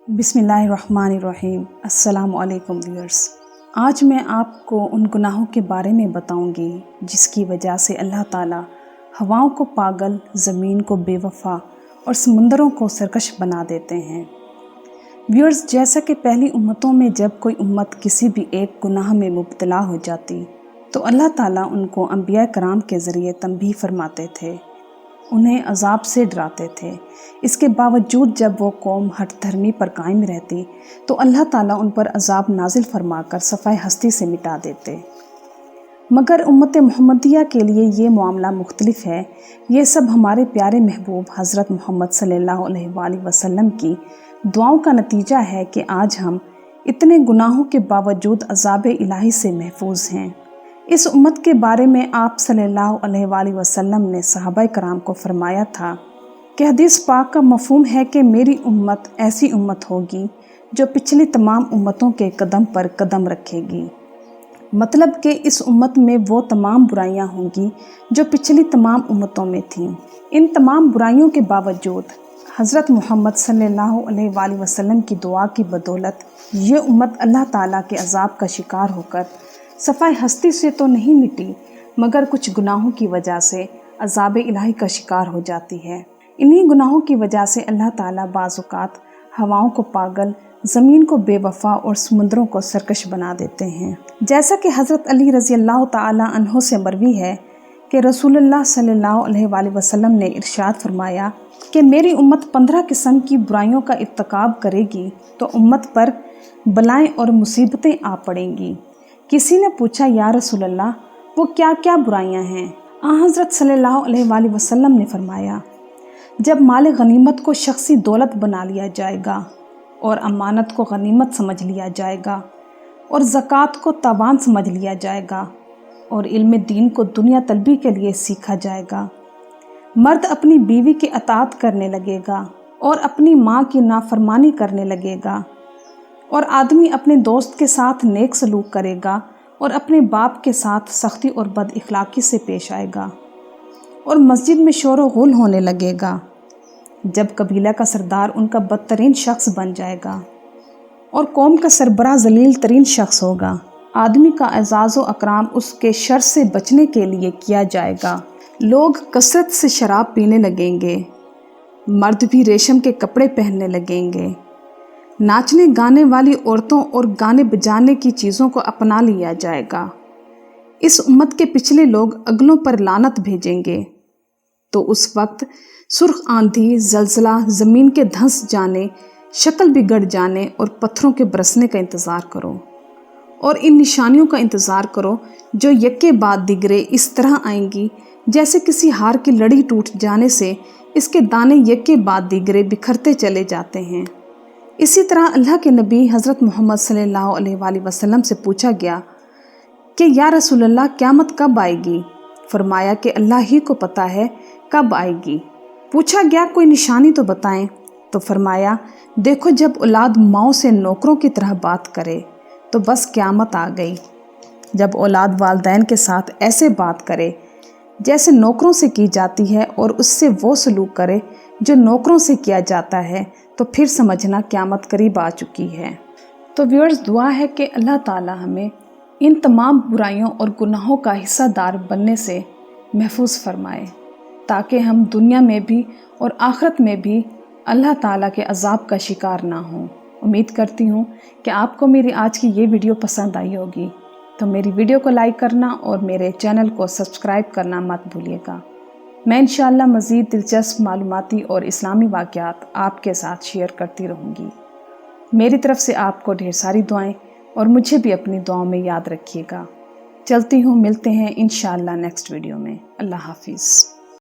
बिस्मिल्लाहिर्रहमानिर्रहीम। अस्सलाम वालेकुम व्यूअर्स। आज मैं आपको उन गुनाहों के बारे में बताऊंगी जिसकी वजह से अल्लाह ताला हवाओं को पागल, ज़मीन को बेवफा और समुंदरों को सरकश बना देते हैं। व्यूअर्स, जैसा कि पहली उम्मतों में जब कोई उम्मत किसी भी एक गुनाह में मुब्तला हो जाती तो अल्लाह ताला उनको अंबिया कराम के ज़रिए तंबीह फरमाते थे, उन्हें अजाब से डराते थे। इसके बावजूद जब वो कौम हठ धर्मी पर कायम रहती तो अल्लाह ताला उन पर अजाब नाजिल फरमाकर सफ़ाए हस्ती से मिटा देते। मगर उम्मत मुहम्मदिया के लिए ये मामला मुख्तलिफ है। ये सब हमारे प्यारे महबूब हज़रत मोहम्मद सल्लल्लाहु अलैहि वसल्लम की दुआओं का नतीजा है कि आज हम इतने गुनाहों के बावजूद अजाब इलाही से महफूज हैं। इस उम्मत के बारे में आप सल्लल्लाहु अलैहि वसल्लम ने सहाबा कराम को फरमाया था कि हदीस पाक का मफ़हूम है कि मेरी उम्मत ऐसी उम्मत होगी जो पिछली तमाम उम्मतों के कदम पर कदम रखेगी। मतलब कि इस उम्मत में वो तमाम बुराइयां होंगी जो पिछली तमाम उम्मतों में थीं। इन तमाम बुराइयों के बावजूद हज़रत मोहम्मद सल्लल्लाहु अलैहि वसल्लम की दुआ की बदौलत ये उम्मत अल्लाह ताला के अजाब का शिकार होकर सफ़ाए हस्ती से तो नहीं मिटी, मगर कुछ गुनाहों की वजह से अजाब इलाही का शिकार हो जाती है। इन्हीं गुनाहों की वजह से अल्लाह ताला बाज़-औक़ात हवाओं को पागल, ज़मीन को बेवफा और समुद्रों को सरकश बना देते हैं। जैसा कि हज़रत अली रज़ी अल्लाह ताला अन्हो से मरवी है कि रसूलुल्लाह सल्लल्लाहु अलैहि वसल्लम ने इरशाद फरमाया कि मेरी उम्मत 15 किस्म की बुराइयों का इर्तिकाब करेगी तो उम्मत पर बलाएँ और मुसीबतें आ पड़ेंगी। किसी ने पूछा, या रसूलल्लाह, वो क्या क्या बुराइयां हैं? हज़रत सल्लल्लाहु अलैहि वसल्लम ने फरमाया, जब माल गनीमत को शख्सी दौलत बना लिया जाएगा और अमानत को गनीमत समझ लिया जाएगा और ज़कात को तावान समझ लिया जाएगा और इल्म दीन को दुनिया तलबी के लिए सीखा जाएगा, मर्द अपनी बीवी की अताअत करने लगेगा और अपनी माँ की नाफरमानी करने लगेगा और आदमी अपने दोस्त के साथ नेक सलूक करेगा और अपने बाप के साथ सख्ती और बद इखलाकी से पेश आएगा और मस्जिद में शोर व गुल होने लगेगा, जब कबीला का सरदार उनका बदतरीन शख्स बन जाएगा और कौम का सरबराह जलील तरीन शख्स होगा। आदमी का एजाज़ व अकराम उसके शर से बचने के लिए किया जाएगा। लोग कसरत से शराब पीने लगेंगे, मर्द भी रेशम के कपड़े पहनने लगेंगे, नाचने गाने वाली औरतों और गाने बजाने की चीज़ों को अपना लिया जाएगा। इस उम्मत के पिछले लोग अगलों पर लानत भेजेंगे तो उस वक्त सुर्ख आंधी, जलजला, ज़मीन के धंस जाने, शक्ल बिगड़ जाने और पत्थरों के बरसने का इंतज़ार करो और इन निशानियों का इंतज़ार करो जो यक्के बाद दिगरे इस तरह आएंगी जैसे किसी हार की लड़ी टूट जाने से इसके दाने यक्के बाद दिगरे बिखरते चले जाते हैं। इसी तरह अल्लाह के नबी हज़रत मोहम्मद सल्लल्लाहु अलैहि वसल्लम से पूछा गया कि या रसूलल्लाह, क़यामत कब आएगी? फरमाया कि अल्लाह ही को पता है कब आएगी। पूछा गया, कोई निशानी तो बताएं। तो फरमाया, देखो, जब औलाद माओ से नौकरों की तरह बात करे तो बस क़यामत आ गई। जब औलाद वालिदैन के साथ ऐसे बात करे जैसे नौकरों से की जाती है और उससे वो सलूक करे जो नौकरों से किया जाता है तो फिर समझना क़यामत करीब आ चुकी है। तो व्यूअर्स, दुआ है कि अल्लाह ताला हमें इन तमाम बुराइयों और गुनाहों का हिस्सादार बनने से महफूज फरमाए ताकि हम दुनिया में भी और आखिरत में भी अल्लाह ताला के अजाब का शिकार ना हों। उम्मीद करती हूँ कि आपको मेरी आज की ये वीडियो पसंद आई होगी, तो मेरी वीडियो को लाइक करना और मेरे चैनल को सब्सक्राइब करना मत भूलिएगा। मैं इंशाअल्लाह मज़ीद दिलचस्प मालूमाती और इस्लामी वाक़यात आपके साथ शेयर करती रहूँगी। मेरी तरफ से आपको ढेर सारी दुआएं और मुझे भी अपनी दुआओं में याद रखिएगा। चलती हूँ, मिलते हैं इंशाअल्लाह नेक्स्ट वीडियो में। अल्लाह हाफिज़।